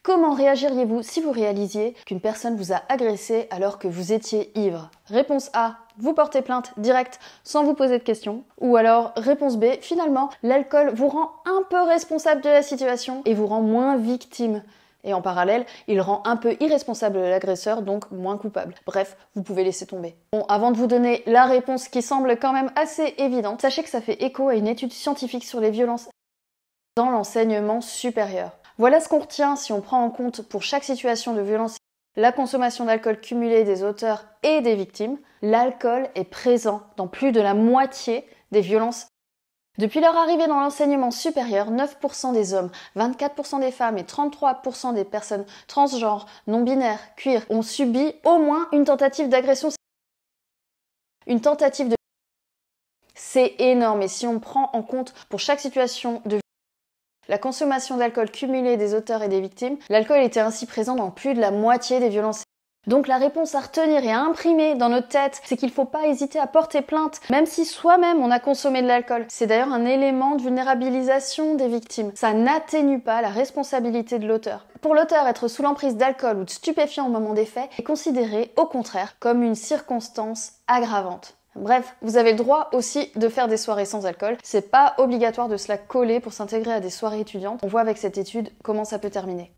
Comment réagiriez-vous si vous réalisiez qu'une personne vous a agressé alors que vous étiez ivre? Réponse A, vous portez plainte direct sans vous poser de questions. Ou alors, réponse B, finalement, l'alcool vous rend un peu responsable de la situation et vous rend moins victime. Et en parallèle, il rend un peu irresponsable l'agresseur, donc moins coupable. Bref, vous pouvez laisser tomber. Bon, avant de vous donner la réponse qui semble quand même assez évidente, sachez que ça fait écho à une étude scientifique sur les violences dans l'enseignement supérieur. Voilà ce qu'on retient si on prend en compte pour chaque situation de violence la consommation d'alcool cumulée des auteurs et des victimes. L'alcool est présent dans plus de la moitié des violences. Depuis leur arrivée dans l'enseignement supérieur, 9% des hommes, 24% des femmes et 33% des personnes transgenres, non-binaires, queer ont subi au moins une tentative d'agression. Une tentative de... C'est énorme et si on prend en compte pour chaque situation de la consommation d'alcool cumulée des auteurs et des victimes, l'alcool était ainsi présent dans plus de la moitié des violences. Donc la réponse à retenir et à imprimer dans notre tête, c'est qu'il ne faut pas hésiter à porter plainte, même si soi-même on a consommé de l'alcool. C'est d'ailleurs un élément de vulnérabilisation des victimes. Ça n'atténue pas la responsabilité de l'auteur. Pour l'auteur, être sous l'emprise d'alcool ou de stupéfiants au moment des faits est considéré, au contraire, comme une circonstance aggravante. Bref, vous avez le droit aussi de faire des soirées sans alcool. C'est pas obligatoire de se la coller pour s'intégrer à des soirées étudiantes. On voit avec cette étude comment ça peut terminer.